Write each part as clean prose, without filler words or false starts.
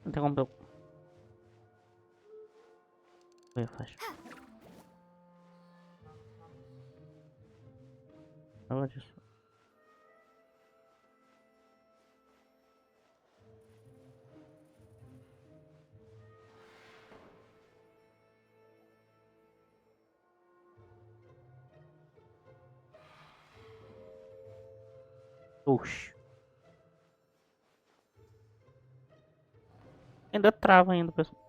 Não tem como eu faço. Fala disso. Oxi. Ainda trava ainda, pessoal.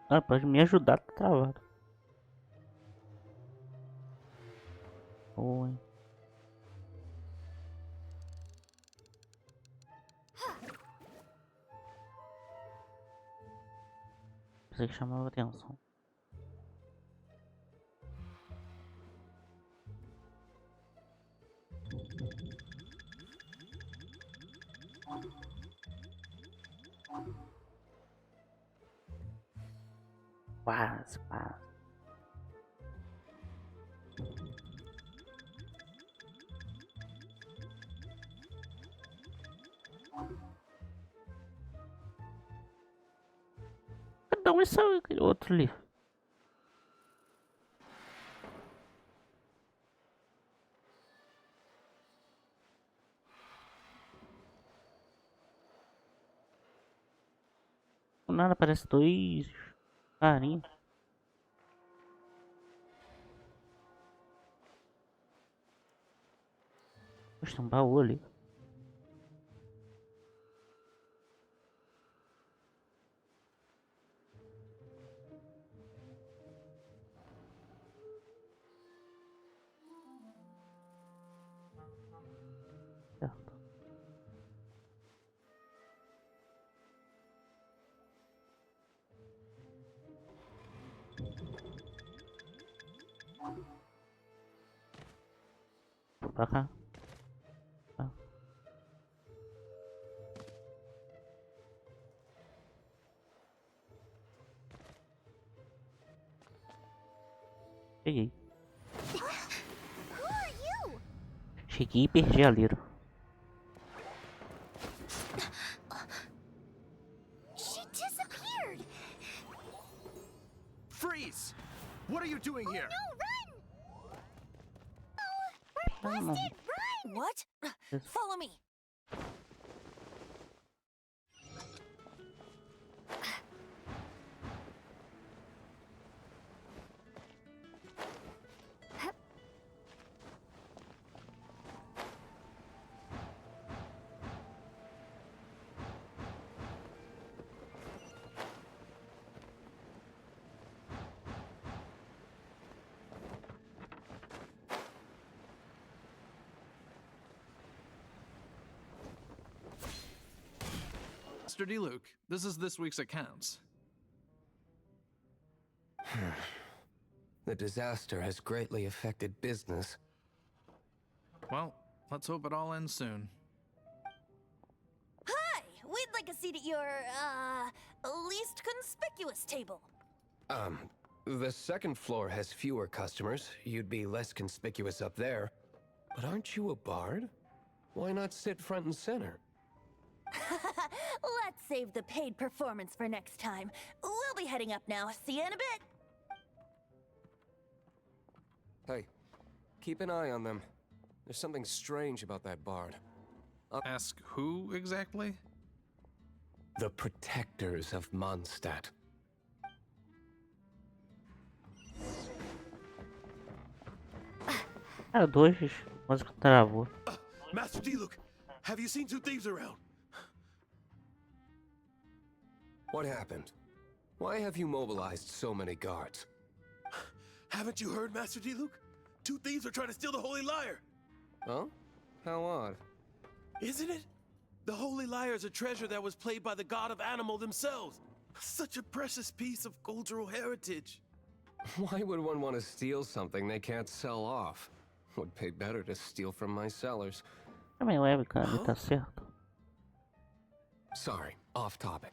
Ah, pode me ajudar, tá travado. Oi. Pensei que chamava atenção. Quase, quase. Então esse é aquele outro ali. Do nada aparece dois carinhos. Poxa, tem um baú ali. Certo. Vou pra cá. Tá. Peguei. Cheguei e perdi a lira. She disappeared. Freeze! What are you doing here? No, run! Oh, we're Não, busted. Run! What? Yes. Follow me. Mr. D. Luke, this is this week's accounts. The disaster has greatly affected business. Well, let's hope it all ends soon. Hi! We'd like a seat at your, least conspicuous table. The second floor has fewer customers. You'd be less conspicuous up there. But aren't you a bard? Why not sit front and center? Let's save the paid performance for next time. We'll be heading up now. See you in a bit. Hey, keep an eye on them. There's something strange about that bard. Ask who exactly? The protectors of Mondstadt. Cara, dois. Música travou. Master D. Luke, have you seen two thieves around? What happened? Why have you mobilized so many guards? Haven't you heard, Master D. Luke? Two thieves are trying to steal the Holy Lyre. Huh? How odd. Isn't it? The Holy Lyre is a treasure that was played by the god of Anemo themselves. Such a precious piece of cultural heritage. Why would one want to steal something they can't sell off? Would pay better to steal from my sellers. Também leve, cara, ele tá certo. Sorry, off topic.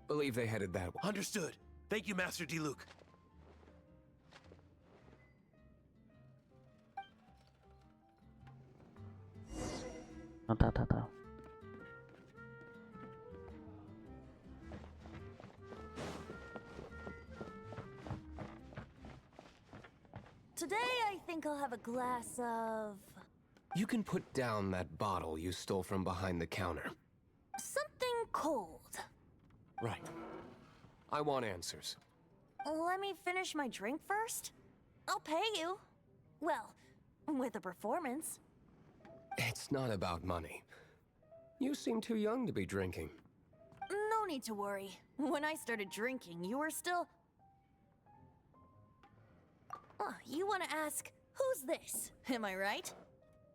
Believe they headed that way. Understood. Thank you, Master D. Luke. Não, tá. Today, I think I'll have a glass of... You can put down that bottle you stole from behind the counter. something cold. Right. I want answers. Let me finish my drink first. I'll pay you. Well, with a performance. It's not about money. You seem too young to be drinking. No need to worry. When I started drinking, you were still... Oh, you want to ask, who's this? Am I right?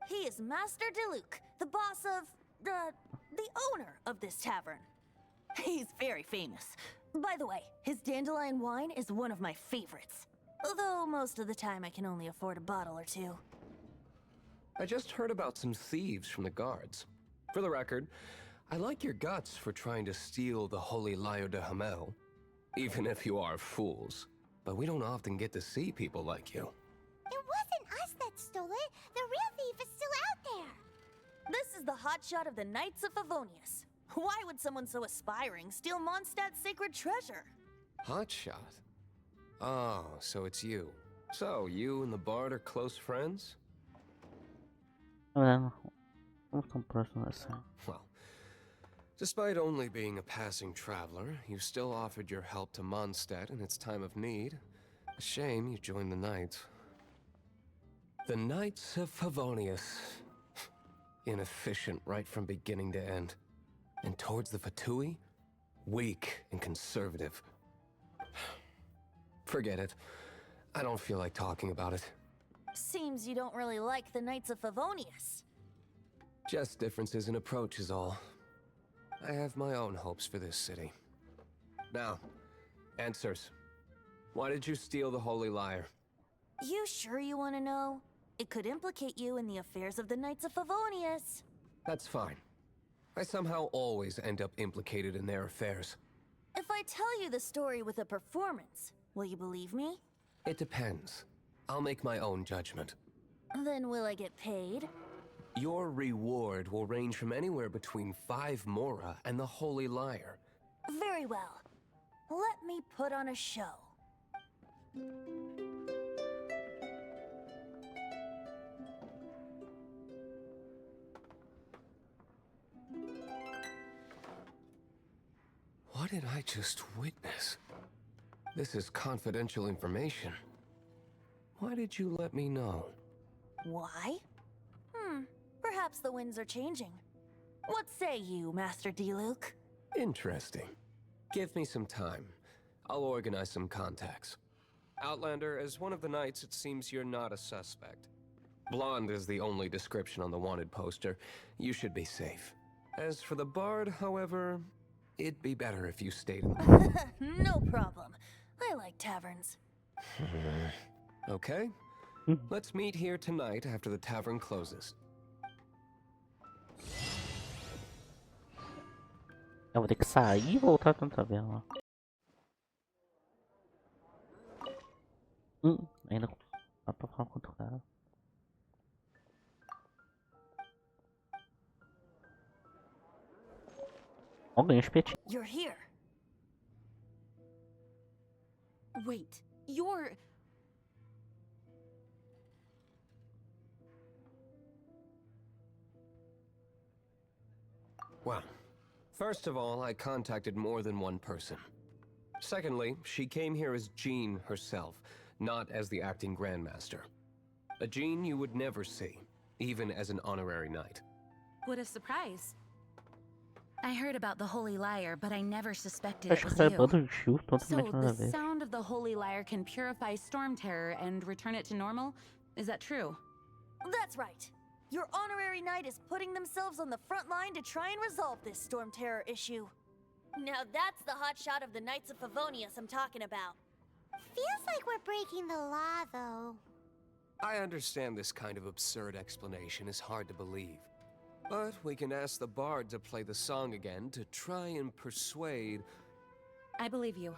He is Master Diluc, the boss of... the owner of this tavern. He's very famous. By the way, his dandelion wine is one of my favorites. Although most of the time I can only afford a bottle or two. I just heard about some thieves from the guards. For the record, I like your guts for trying to steal the Holy Lyre de Hamel. Even if you are fools. But we don't often get to see people like you. It wasn't us that stole it. The real thief is still out there. This is the hotshot of the Knights of Favonius. Why would someone so aspiring steal Mondstadt's sacred treasure? Hotshot? Oh, so it's you. So, you and the bard are close friends? Não tão próximo assim. Well, despite only being a passing traveler, you still offered your help to Mondstadt in its time of need. A shame you joined the Knights. The Knights of Favonius. Inefficient right from beginning to end. And towards the Fatui, weak and conservative. Forget it. I don't feel like talking about it. Seems you don't really like the Knights of Favonius. Just differences in approach is all. I have my own hopes for this city. Now, answers. Why did you steal the Holy Lyre? You sure you want to know? It could implicate you in the affairs of the Knights of Favonius. That's fine. I somehow always end up implicated in their affairs. If I tell you the story with a performance, will you believe me? It depends. I'll make my own judgment. Then will I get paid? Your reward will range from anywhere between 5 mora and the Holy Lyre. Very well. Let me put on a show. What did I just witness? This is confidential information. Why did you let me know? Why? Perhaps the winds are changing. What say you, Master Diluc? Interesting. Give me some time. I'll organize some contacts. Outlander, as one of the knights, it seems you're not a suspect. Blonde is the only description on the wanted poster. You should be safe. As for the bard, however, it'd be better if you stayed in the... No problem. I like taverns. Okay. Let's meet here tonight after the tavern closes. Eu vou ter que sair e voltar pra taverna. Ainda dá pra falar com outro cara. Ó, ganhei um espetinho. You're here. Wait, you're... Well, first of all, I contacted more than one person. Secondly, she came here as Jean herself, not as the acting Grandmaster. A Jean you would never see, even as an honorary knight. What a surprise. I heard about the Holy Lyre, but I never suspected Acho it que was essa é banda you. de Shield So, totalmente nada a the ver. sound of the Holy Lyre can purify Stormterror and return it to normal? Is that true? That's right. Your honorary knight is putting themselves on the front line to try and resolve this Stormterror issue. Now that's the hotshot of the Knights of Favonius I'm talking about. Feels like we're breaking the law, though. I understand this kind of absurd explanation is hard to believe. But we can ask the bard to play the song again to try and persuade... I believe you.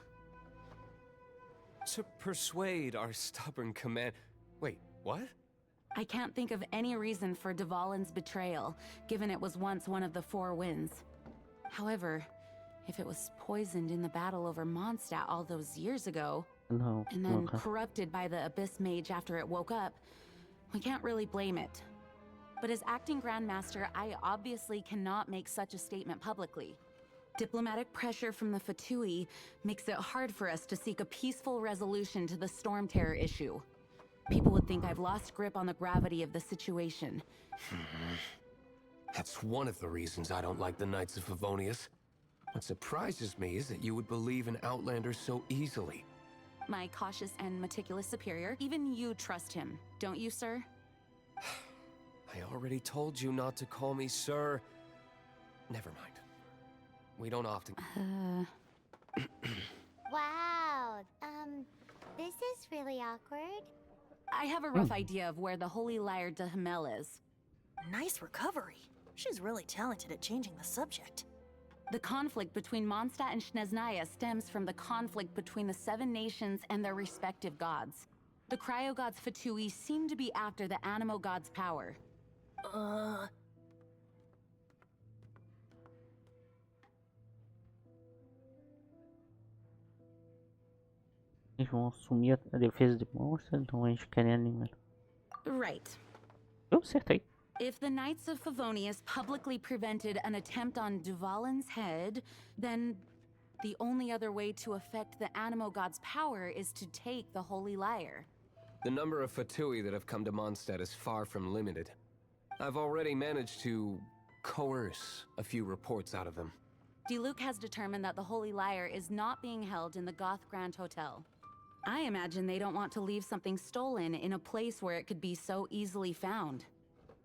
To persuade our stubborn command... Wait, what? I can't think of any reason for Dvalin's betrayal, given it was once one of the 4 winds. However, if it was poisoned in the battle over Mondstadt all those years ago... No. and then Okay. corrupted by the Abyss Mage after it woke up, we can't really blame it. But as acting Grandmaster, I obviously cannot make such a statement publicly. Diplomatic pressure from the Fatui makes it hard for us to seek a peaceful resolution to the Stormterror issue. People would think I've lost grip on the gravity of the situation. That's one of the reasons I don't like the Knights of Favonius. What surprises me is that you would believe in Outlander so easily. My cautious and meticulous superior, even you trust him, don't you, sir? I already told you not to call me sir. Never mind. We don't often... Wow. This is really awkward. I have a rough idea of where the Holy Liar de Hamel is. Nice recovery. She's really talented at changing the subject. The conflict between Mondstadt and Snezhnaya stems from the conflict between the 7 nations and their respective gods. The cryo-gods Fatui seem to be after the Anemo god's power. Eles vão assumir a defesa de monstros, então a gente quer eliminar. Right. Eu acertei. If the Knights of Favonius publicly prevented an attempt on Dvalin's head, then the only other way to affect the Anemo god's power is to take the Holy Liar. The number of Fatui that have come to Mondstadt is far from limited. I've already managed to coerce a few reports out of them. Diluc has determined that the Holy Liar is not being held in the Goth Grand Hotel. I imagine they don't want to leave something stolen in a place where it could be so easily found.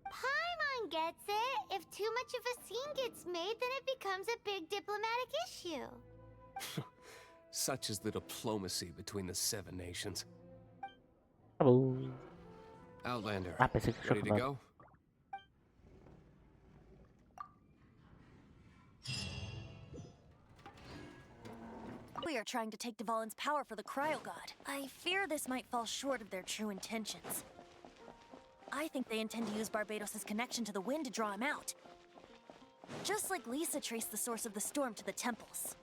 Paimon gets it. If too much of a scene gets made, then it becomes a big diplomatic issue. Such is the diplomacy between the 7 nations. Acabou. Outlander, Ah, pensei que tinha ready to acabado. go? We are trying to take Dvalin's power for the Cryo God. I fear this might fall short of their true intentions. I think they intend to use Barbados' connection to the wind to draw him out. Just like Lisa traced the source of the storm to the temples.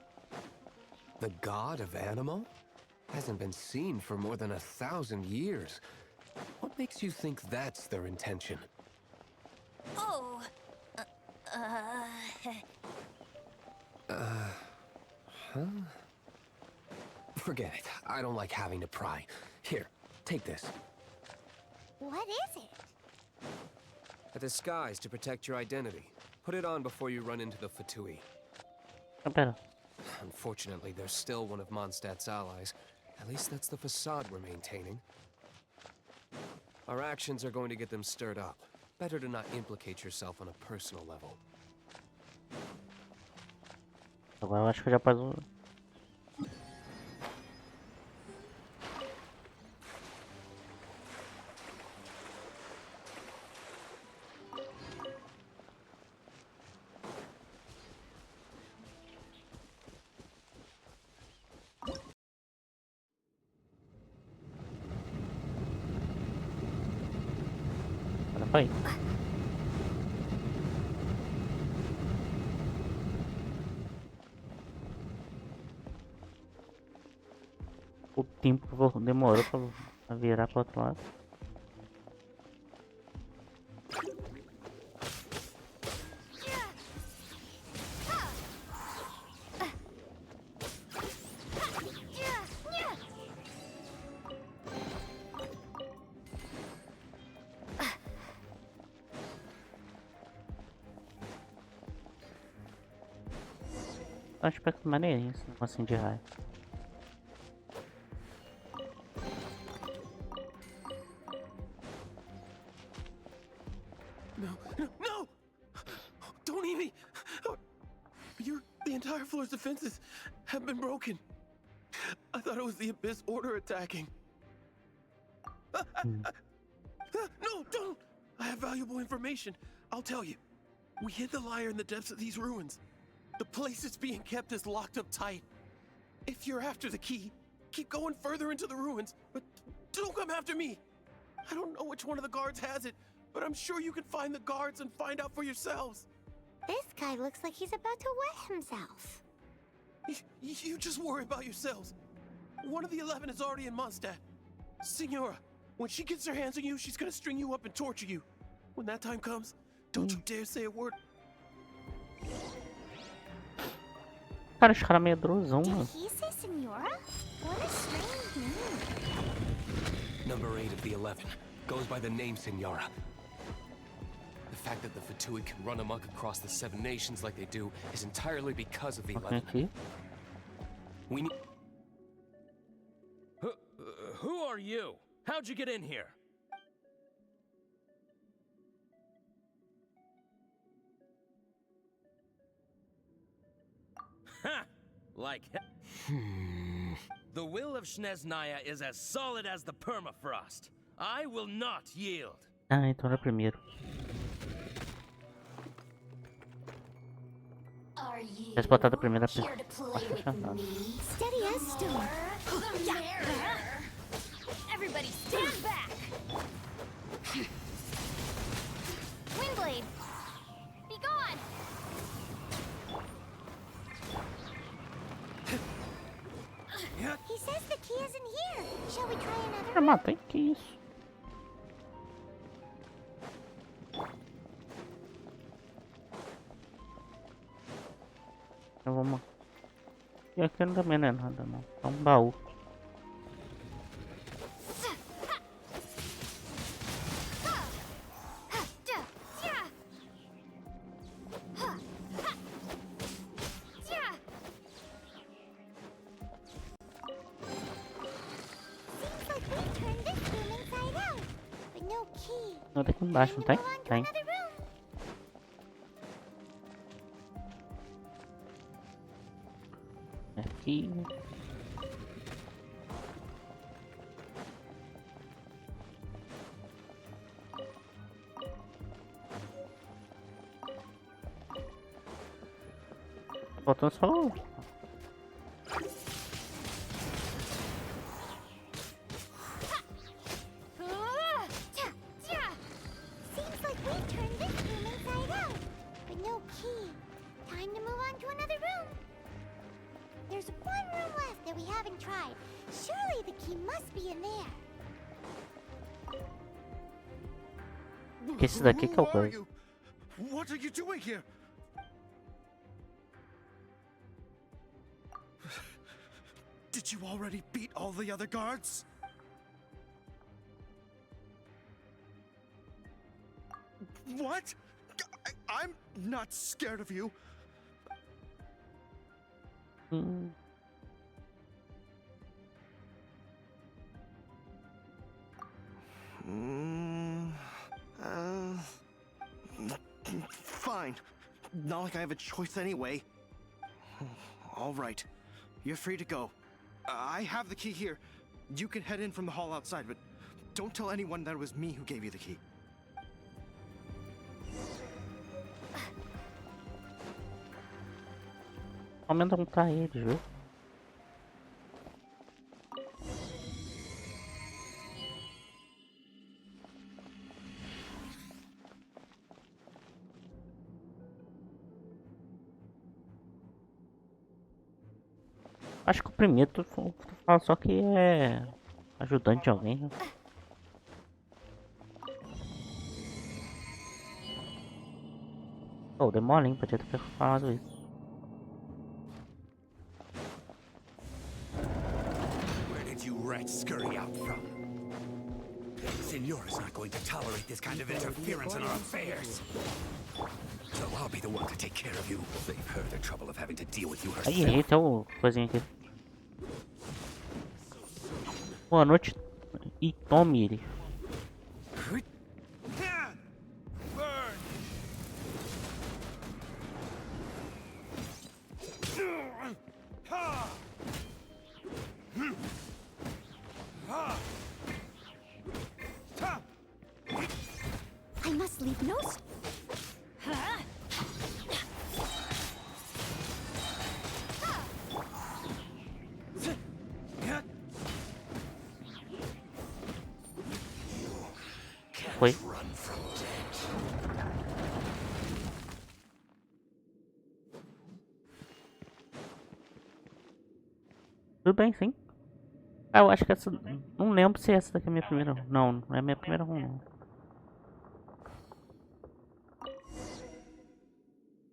The god of Anemo? Hasn't been seen for more than 1,000 years. What makes you think that's their intention? Oh, Forget it. I don't like having to pry. Here, take this. What is it? A disguise to protect your identity. Put it on before you run into the Fatui. Ah, pera. Unfortunately, they're still one of Mondstadt's allies. At least that's the facade we're maintaining. Our actions are going to get them stirred up. Better to not implicate yourself on a personal level. Agora eu acho que eu já passo. Agora foi. O tempo demorou pra virar pro outro lado. Eu acho que maneirinho esse negocinho de raio. No! Don't eat me! The entire floor's defenses have been broken. I thought it was the Abyss Order attacking. No, don't! I have valuable information. I'll tell you. We hid the liar in the depths of these ruins. The place it's being kept is locked up tight. If you're after the key, keep going further into the ruins, but don't come after me. I don't know which one of the guards has it, but I'm sure you can find the guards and find out for yourselves. This guy looks like he's about to wet himself. You just worry about yourselves. One of the 11 is already in Mondstadt. Senora, when she gets her hands on you, she's gonna string you up and torture you. When that time comes, don't you dare say a word. Cara, esse cara é medrosão, mano. Did he say Senora? What a strange name. Number 8 of the 11 goes by the name Senora. The fact that the Fatuid can run amok across the 7 nations like they do is entirely because of the 11. Aqui. We need... Who are you? How'd you get in here? Ha! Like The will of Shneznaya is as solid as the permafrost. I will not yield. Ah, então era primeiro. Tivesse botado a primeira pessoa. Steady as stone. Everybody stand back! Windblade, be gone! He says the key isn't here. Shall we try another? Ah, matei, que isso? Então vamos. E aqui também não é nada não. É um baú. Não, tem aqui embaixo, não tem? Tem. Aqui. Faltando só um. Seems like we've turned this room inside out, but no key. Time to move on to another room. There's one room left that we haven't tried. Surely the key must be in there. Esse daqui que é o Who are coisa. you? What are you doing here? Did you already beat all the other guards? What? I'm not scared of you. Fine. Not like I have a choice anyway. All right. You're free to go. I have the key here. You can head in from the hall outside, but don't tell anyone that it was me who gave you the key. Aumenta pra eles, viu? Acho que o primeiro tu fala só que é ajudante de alguém, né? Oh, demora, hein? Podia ter falado isso. Where did you rats scurry out from? Senora's not going to tolerate this kind of interference in our affairs. So I'll be the one to take care of you. Save her the trouble of having to deal with you herself. Aí, tem uma coisinha aqui. Boa noite e tome ele. I must leave no... Foi. Tudo bem, sim. Ah, eu acho que essa. Não lembro se essa daqui é a minha primeira. Não, não é a minha primeira run, não.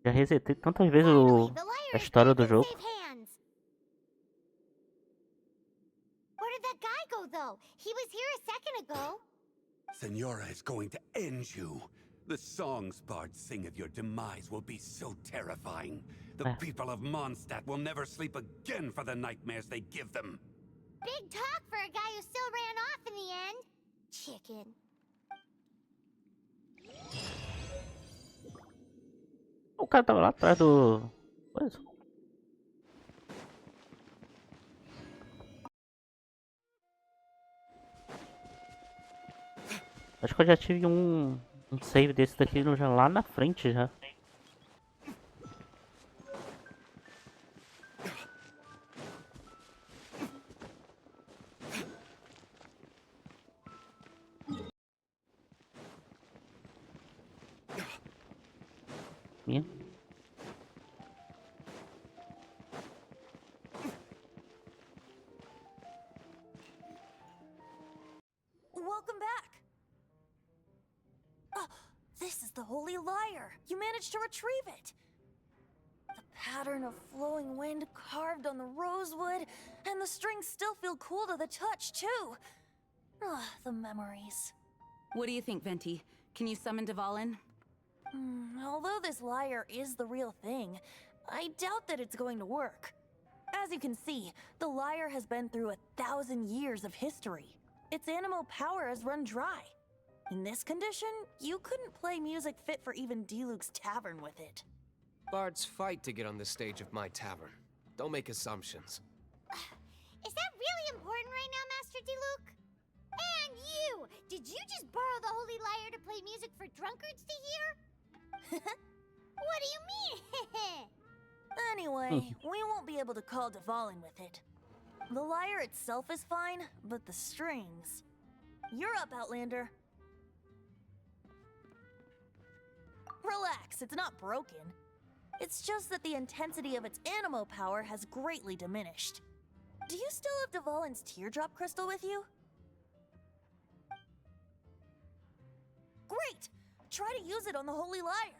Já resetei tantas vezes Finally, the a liar is história do back in jogo. safe hands. Where did that guy go, though? He was here a second ago. Senora is going to end you. The songs bards sing of your demise will be so terrifying. The people of Mondstadt will never sleep again for the nightmares they give them. Big talk for a guy who still ran off in the end. Chicken. O cara tava lá atrás do. Coisa. Acho que eu já tive um save desse daqui já lá na frente já. Minha. Welcome back. Oh, this is the Holy Lyre. You managed to retrieve it. The pattern of flowing wind carved on the rosewood, and the strings still feel cool to the touch, too. Ah, the memories. What do you think, Venti? Can you summon Dvalin? Although this lyre is the real thing, I doubt that it's going to work. As you can see, the lyre has been through 1,000 years of history. Its animal power has run dry. In this condition, you couldn't play music fit for even Diluc's tavern with it. Bards fight to get on the stage of my tavern. Don't make assumptions. Is that really important right now, Master Diluc? And you! Did you just borrow the Holy Lyre to play music for drunkards to hear? What do you mean? Anyway, we won't be able to call Dvalin with it. The lyre itself is fine, but the strings... You're up, Outlander. Relax, it's not broken. It's just that the intensity of its anemo power has greatly diminished. Do you still have Dvalin's teardrop crystal with you? Great! Try to use it on the Holy Lyre.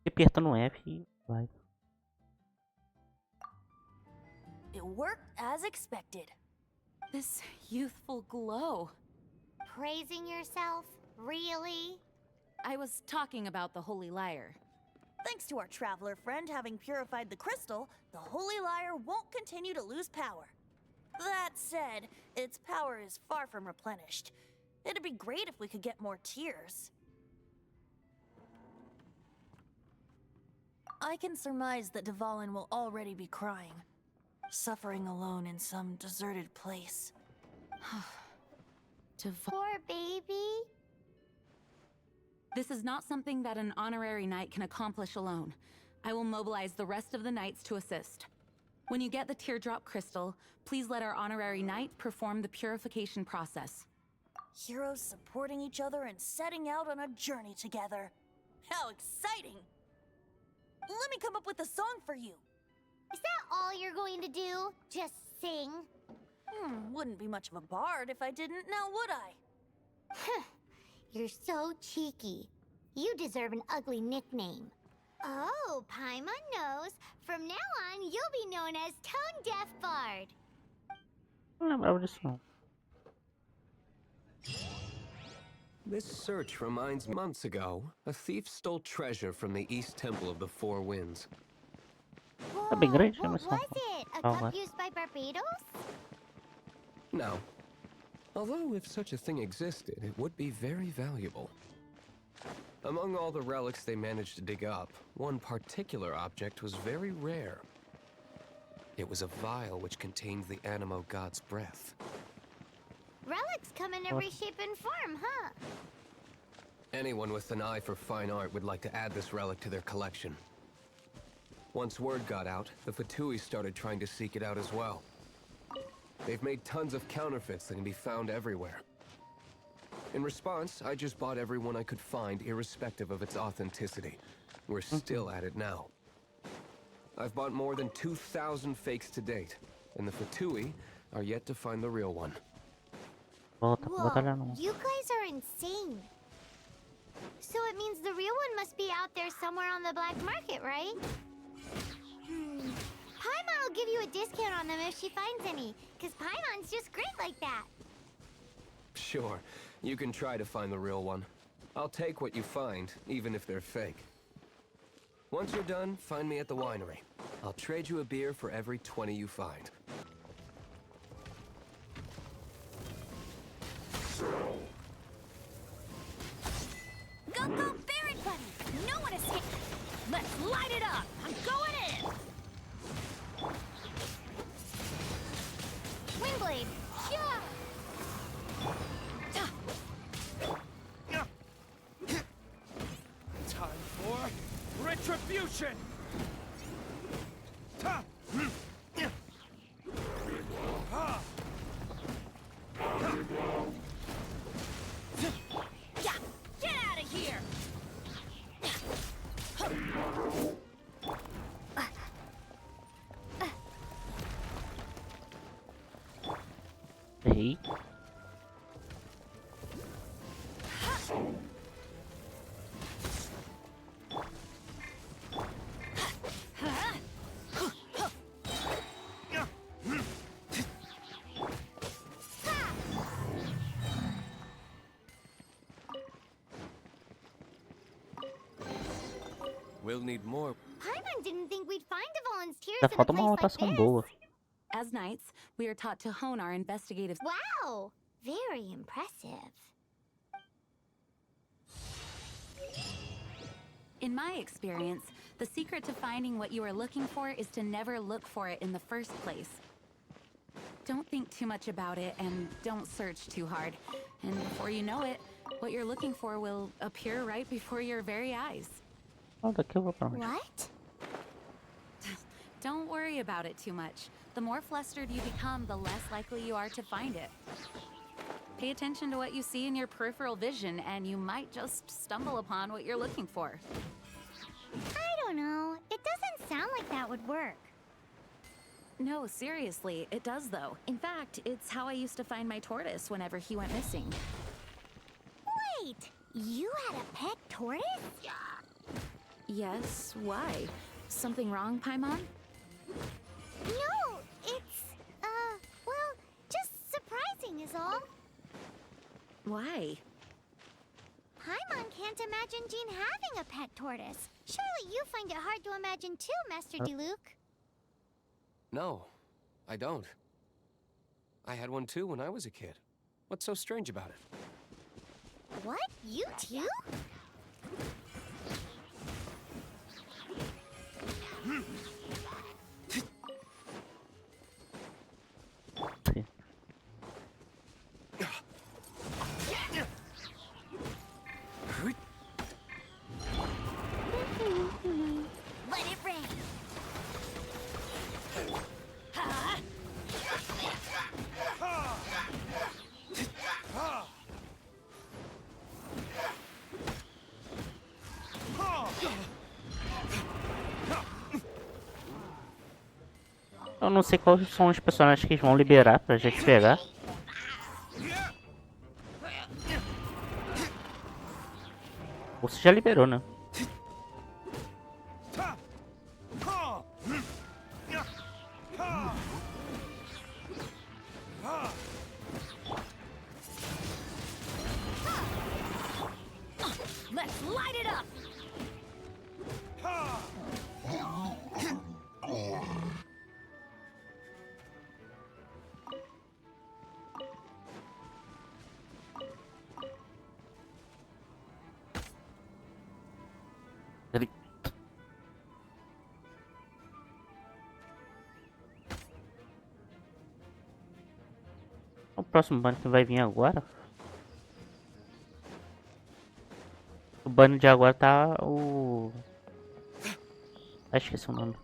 Aperta no F e vai. It worked as expected. This youthful glow. Praising yourself? Really? I was talking about the Holy Lyre. Thanks to our traveler friend having purified the crystal, the Holy Lyre won't continue to lose power. That said, its power is far from replenished. It'd be great if we could get more tears. I can surmise that Dvalin will already be crying, suffering alone in some deserted place. Poor baby. This is not something that an honorary knight can accomplish alone. I will mobilize the rest of the knights to assist. When you get the teardrop crystal, please let our honorary knight perform the purification process. Heroes supporting each other and setting out on a journey together. How exciting! Let me come up with a song for you. Is that all you're going to do? Just sing? Wouldn't be much of a bard if I didn't, now would I? You're so cheeky. You deserve an ugly nickname. Oh, Paimon knows. From now on, you'll be known as Tone Deaf Bard. Não lembrava disso não. This search reminds me months ago, a thief stole treasure from the East Temple of the Four Winds. Tá bem grande, What mas was it? A Calma. cup used by Barbados? No. Although if such a thing existed, it would be very valuable. Among all the relics they managed to dig up, one particular object was very rare. It was a vial which contained the Anemo god's breath. Relics come in every shape and form, huh? Anyone with an eye for fine art would like to add this relic to their collection. Once word got out, the Fatui started trying to seek it out as well. They've made tons of counterfeits that can be found everywhere. In response, I just bought every one I could find, irrespective of its authenticity. we're still at it now. I've bought more than 2,000 fakes to date, and the Fatui are yet to find the real one. Volta, volta olhar Whoa, não. you guys are insane. So it means the real one must be out there somewhere on the black market, right? Paimon will give you a discount on them if she finds any, because Paimon's just great like that. Sure, you can try to find the real one. I'll take what you find, even if they're fake. Once you're done, find me at the winery. I'll trade you a beer for every 20 you find. Go, go, Barrett Buddy! No one escapes! Let's light it up! I'm going in! Windblade, yeah! Time for retribution! Yeah! Get out of here! Ei. We'll need more. Paimon didn't think we'd find the volunteers Ainda in a falta uma place like rotação this. boa. As knights, we are taught to hone our investigative. Wow, very impressive. In my experience, the secret to finding what you are looking for is to never look for it in the first place. Don't think too much about it and don't search too hard. And before you know it, what you're looking for will appear right before your very eyes. Ah, daqui eu vou pra onde? What? Don't worry about it too much. The more flustered you become, the less likely you are to find it. Pay attention to what you see in your peripheral vision, and you might just stumble upon what you're looking for. I don't know. It doesn't sound like that would work. No, seriously, it does though. In fact, it's how I used to find my tortoise whenever he went missing. Wait, you had a pet tortoise? Yes, why? Something wrong, Paimon? No, it's, well, just surprising is all. Why? Paimon can't imagine Jean having a pet tortoise. Surely you find it hard to imagine too, Master Diluc. No, I don't. I had one too when I was a kid. What's so strange about it? What? You too? Sim. Let it rain! Ha! Eu não sei quais são os personagens que eles vão liberar pra gente pegar. Ou se já liberou, né? Let's light it up! Ele... O próximo banner que vai vir agora. O banner de agora tá o... Ah, esqueci o nome.